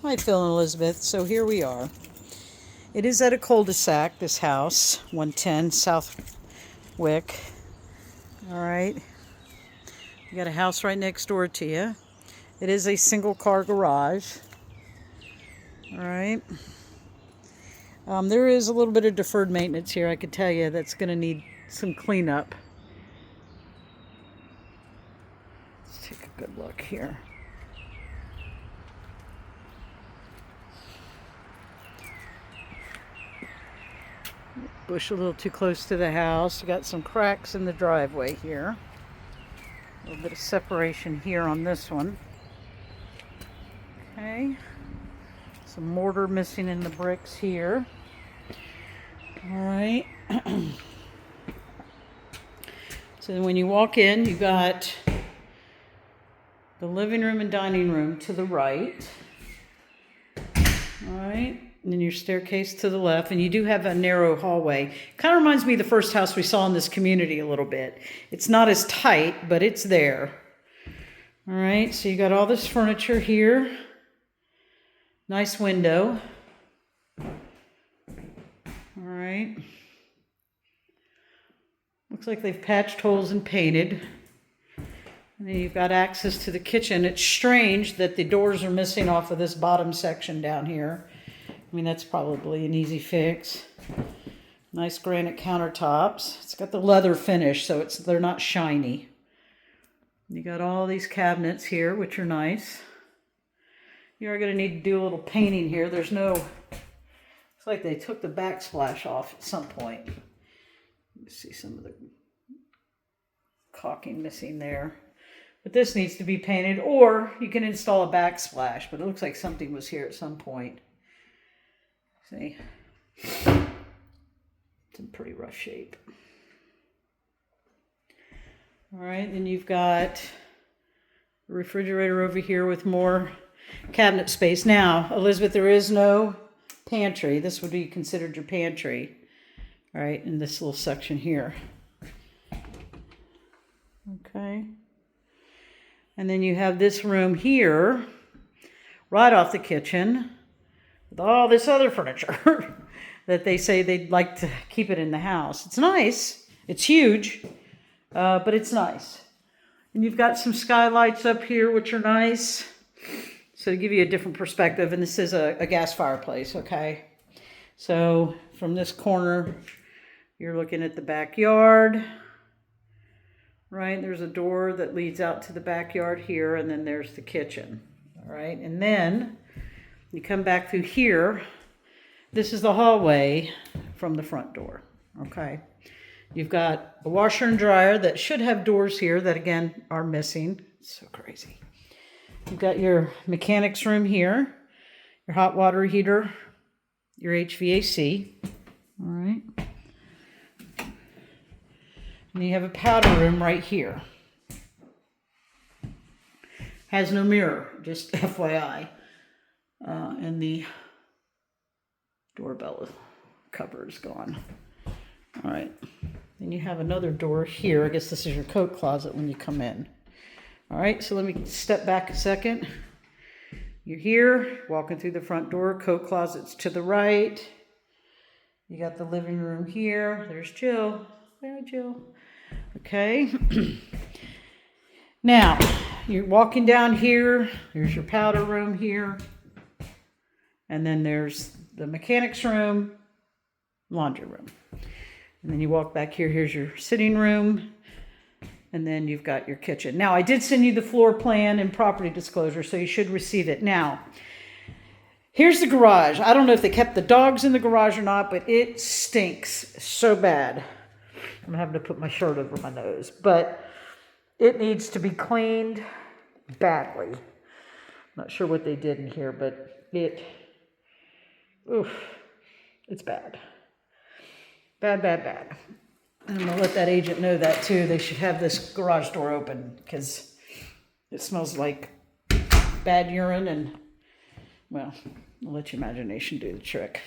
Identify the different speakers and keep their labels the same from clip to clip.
Speaker 1: Hi, Phil and Elizabeth. So here we are. It is at a cul-de-sac, this house, 110 South Wick. All right. You got a house right next door to you. It is a single car garage. All right. There is a little bit of deferred maintenance here, I could tell you, that's going to need some cleanup. Let's take a good look here. Bush a little too close to the house. We got some cracks in the driveway here. A little bit of separation here on this one. Okay. Some mortar missing in the bricks here. All right. So when you walk in, you got the living room and dining room to the right. All right. And then your staircase to the left, and you do have a narrow hallway. Kind of reminds me of the first house we saw in this community a little bit. It's not as tight, but it's there. All right, so you got all this furniture here. Nice window. All right. Looks like they've patched holes and painted. And then you've got access to the kitchen. It's strange that the doors are missing off of this bottom section down here. I mean, that's probably an easy fix. Nice granite countertops. It's got the leather finish, so they're not shiny. You got all these cabinets here, which are nice. You are going to need to do a little painting here. It's like they took the backsplash off at some point. You see some of the caulking missing there. But this needs to be painted, or you can install a backsplash, but it looks like something was here at some point. See, it's in pretty rough shape. All right, then you've got a refrigerator over here with more cabinet space. Now, Elizabeth, there is no pantry. This would be considered your pantry. All right, in this little section here. Okay. And then you have this room here, right off the kitchen, with all this other furniture that they say they'd like to keep it in the house. It's nice. It's huge, but it's nice. And you've got some skylights up here, which are nice. So to give you a different perspective, and this is a gas fireplace, okay? So from this corner, you're looking at the backyard, right? There's a door that leads out to the backyard here, and then there's the kitchen, all right? And then you come back through here. This is the hallway from the front door, okay? You've got a washer and dryer that should have doors here that, again, are missing. It's so crazy. You've got your mechanics room here, your hot water heater, your HVAC, all right? And you have a powder room right here. Has no mirror, just FYI. And the doorbell cover is gone. All right. Then you have another door here. I guess this is your coat closet when you come in. All right, so let me step back a second. You're here, walking through the front door. Coat closet's to the right. You got the living room here. There's Jill. Hi, Jill. Okay. Now, you're walking down here. There's your powder room here. And then there's the mechanics room, laundry room. And then you walk back here. Here's your sitting room. And then you've got your kitchen. Now, I did send you the floor plan and property disclosure, so you should receive it. Now, here's the garage. I don't know if they kept the dogs in the garage or not, but it stinks so bad. I'm having to put my shirt over my nose. But it needs to be cleaned badly. Not sure what they did in here, but it's bad. Bad. And I'm going to let that agent know that too. They should have this garage door open because it smells like bad urine and, well, I'll let your imagination do the trick.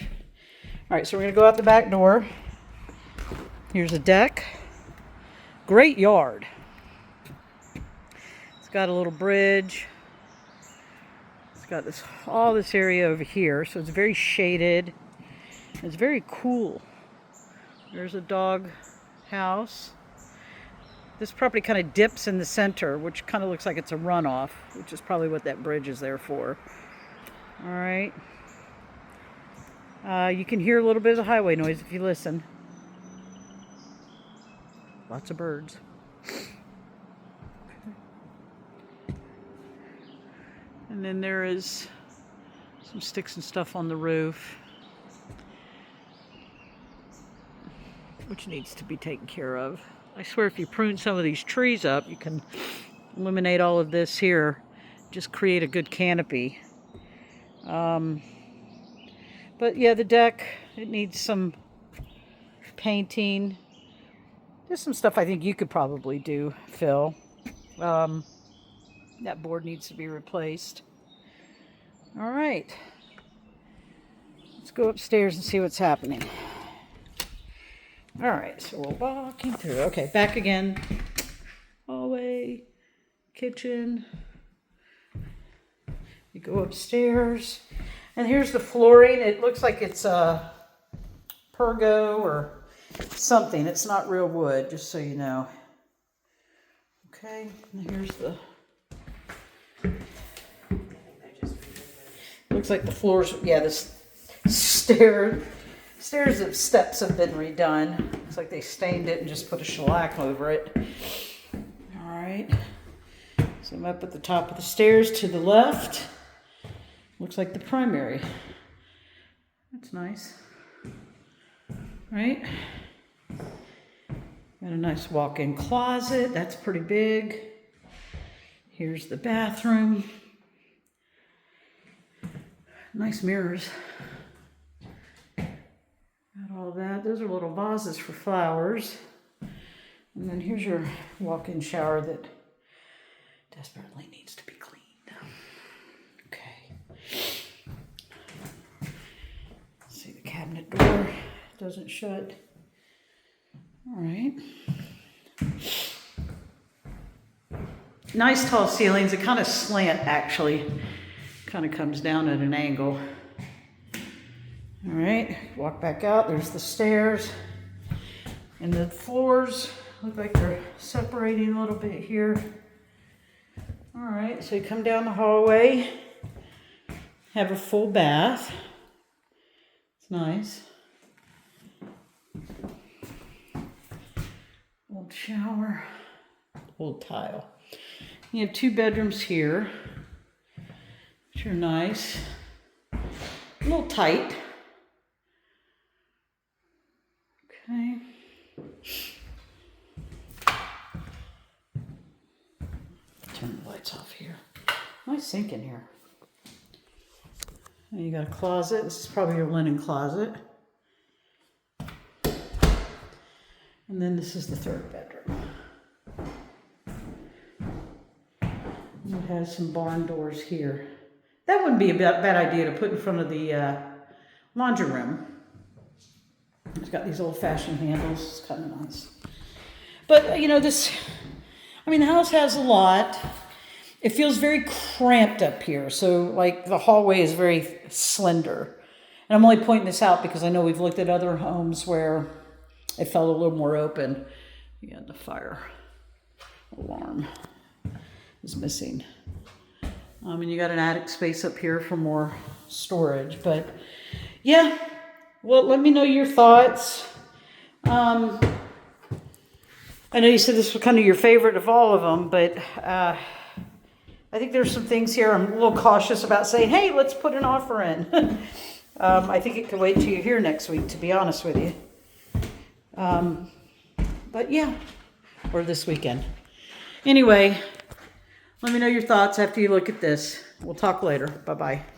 Speaker 1: All right, so we're going to go out the back door. Here's a deck. Great yard. It's got a little bridge. It's It's got this all this area over here, so it's very shaded. It's very cool. There's a dog house. This property kind of dips in the center, which kind of looks like it's a runoff, which is probably what that bridge is there for. All right. You can hear a little bit of the highway noise if you listen. Lots of birds. And then there is some sticks and stuff on the roof, which needs to be taken care of. I swear if you prune some of these trees up, you can eliminate all of this here. Just create a good canopy. But yeah, the deck, it needs some painting. There's some stuff I think you could probably do, Phil. That board needs to be replaced. All right. Let's go upstairs and see what's happening. All right, so we're walking through. Okay, back again. Hallway, kitchen. You go upstairs. And here's the flooring. It looks like it's a pergo or something. It's not real wood, just so you know. Okay, and here's the... Looks like the floors, yeah, the steps have been redone. Looks like they stained it and just put a shellac over it. All right. So I'm up at the top of the stairs to the left. Looks like the primary. That's nice. Right? Got a nice walk-in closet. That's pretty big. Here's the bathroom. Nice mirrors. Got all that. Those are little vases for flowers. And then here's your walk-in shower that desperately needs to be cleaned. Okay. Let's see, the cabinet door doesn't shut. All right. Nice tall ceilings. It kind of slant, actually. Kind of comes down at an angle. All right, walk back out. There's the stairs. And the floors look like they're separating a little bit here. All right, so you come down the hallway, have a full bath. It's nice. Old shower, old tile. You have 2 bedrooms here, which are nice. A little tight. Okay. Turn the lights off here. Nice sink in here. And you got a closet. This is probably your linen closet. And then this is the 3rd bedroom. It has some barn doors here. That wouldn't be a bad idea to put in front of the laundry room. It's got these old-fashioned handles. It's kind of nice. But, you know, the house has a lot. It feels very cramped up here. So, like, the hallway is very slender. And I'm only pointing this out because I know we've looked at other homes where it felt a little more open. Yeah, the fire alarm is missing. And you got an attic space up here for more storage. But, yeah. Well, let me know your thoughts. I know you said this was kind of your favorite of all of them, but I think there's some things here I'm a little cautious about saying, hey, let's put an offer in. I think it could wait till you're here next week, to be honest with you. But yeah, or this weekend. Anyway, let me know your thoughts after you look at this. We'll talk later. Bye-bye.